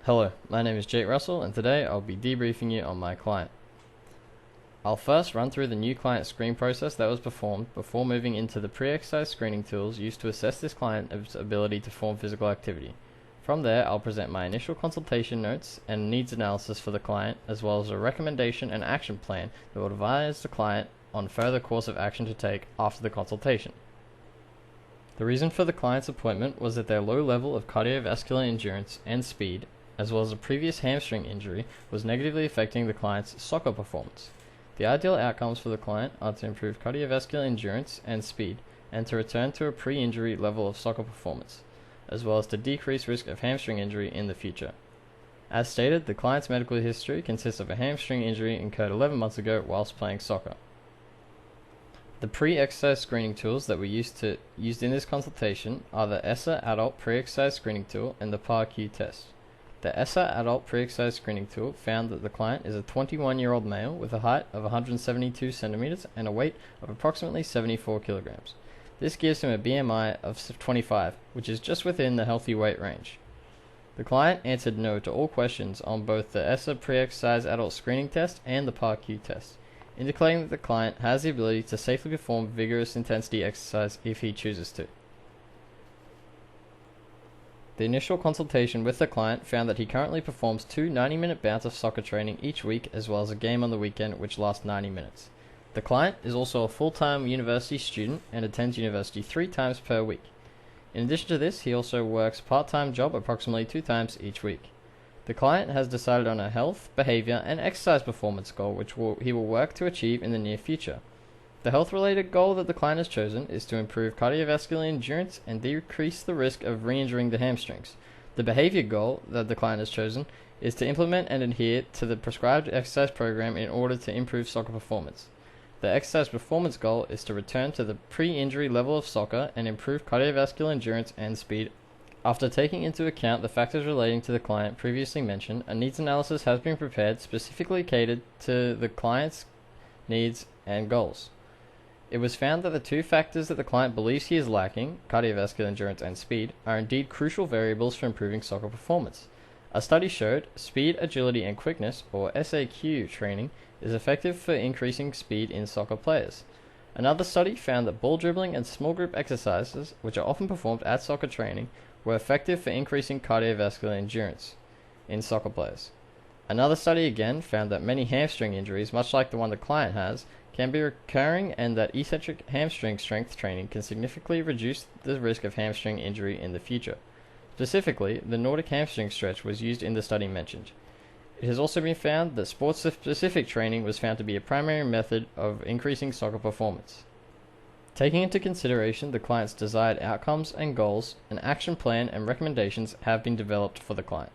Hello, my name is Jake Russell, and today I'll be debriefing you on my client. I'll first run through the new client screen process that was performed before moving into the pre-exercise screening tools used to assess this client's ability to perform physical activity. From there, I'll present my initial consultation notes and needs analysis for the client, as well as a recommendation and action plan that will advise the client on further course of action to take after the consultation. The reason for the client's appointment was that their low level of cardiovascular endurance and speed, as well as a previous hamstring injury, was negatively affecting the client's soccer performance. The ideal outcomes for the client are to improve cardiovascular endurance and speed, and to return to a pre-injury level of soccer performance, as well as to decrease risk of hamstring injury in the future. As stated, the client's medical history consists of a hamstring injury incurred 11 months ago whilst playing soccer. The pre-exercise screening tools that were used in this consultation are the ESSA Adult Pre-Exercise Screening Tool and the PAR-Q test. The ESSA Adult Pre-Exercise Screening Tool found that the client is a 21-year-old male with a height of 172 centimeters and a weight of approximately 74 kilograms. This gives him a BMI of 25, which is just within the healthy weight range. The client answered no to all questions on both the ESSA Pre-Exercise Adult Screening Test and the PAR-Q test, indicating that the client has the ability to safely perform vigorous intensity exercise if he chooses to. The initial consultation with the client found that he currently performs 2 90-minute bouts of soccer training each week, as well as a game on the weekend which lasts 90 minutes. The client is also a full-time university student and attends university 3 times per week. In addition to this, he also works a part-time job approximately 2 times each week. The client has decided on a health, behavior, and exercise performance goal which he will work to achieve in the near future. The health-related goal that the client has chosen is to improve cardiovascular endurance and decrease the risk of re-injuring the hamstrings. The behavior goal that the client has chosen is to implement and adhere to the prescribed exercise program in order to improve soccer performance. The exercise performance goal is to return to the pre-injury level of soccer and improve cardiovascular endurance and speed. After taking into account the factors relating to the client previously mentioned, a needs analysis has been prepared specifically catered to the client's needs and goals. It was found that the 2 factors that the client believes he is lacking, cardiovascular endurance and speed, are indeed crucial variables for improving soccer performance. A study showed speed, agility, and quickness, or SAQ training, is effective for increasing speed in soccer players. Another study found that ball dribbling and small group exercises, which are often performed at soccer training, were effective for increasing cardiovascular endurance in soccer players. Another study again found that many hamstring injuries, much like the one the client has, can be recurring, and that eccentric hamstring strength training can significantly reduce the risk of hamstring injury in the future. Specifically, the Nordic hamstring stretch was used in the study mentioned. It has also been found that sports-specific training was found to be a primary method of increasing soccer performance. Taking into consideration the client's desired outcomes and goals, an action plan and recommendations have been developed for the client.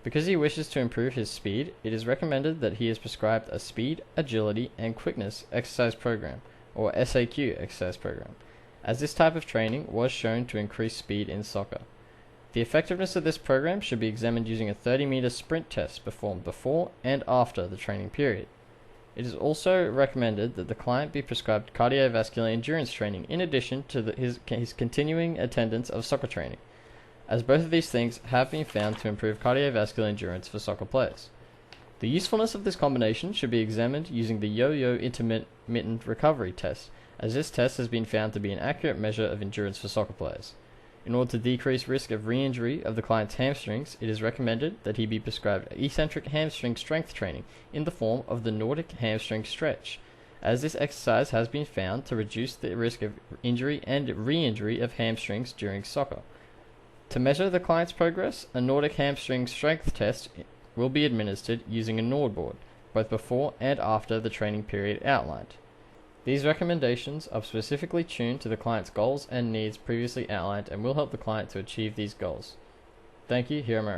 Because he wishes to improve his speed, it is recommended that he is prescribed a speed, agility, and quickness exercise program, or SAQ exercise program, as this type of training was shown to increase speed in soccer. The effectiveness of this program should be examined using a 30-meter sprint test performed before and after the training period. It is also recommended that the client be prescribed cardiovascular endurance training in addition to his continuing attendance of soccer training, as both of these things have been found to improve cardiovascular endurance for soccer players. The usefulness of this combination should be examined using the yo-yo intermittent recovery test, as this test has been found to be an accurate measure of endurance for soccer players. In order to decrease risk of re-injury of the client's hamstrings, it is recommended that he be prescribed eccentric hamstring strength training in the form of the Nordic hamstring stretch, as this exercise has been found to reduce the risk of injury and re-injury of hamstrings during soccer. To measure the client's progress, a Nordic hamstring strength test will be administered using a NORD board, both before and after the training period outlined. These recommendations are specifically tuned to the client's goals and needs previously outlined and will help the client to achieve these goals. Thank you, here America.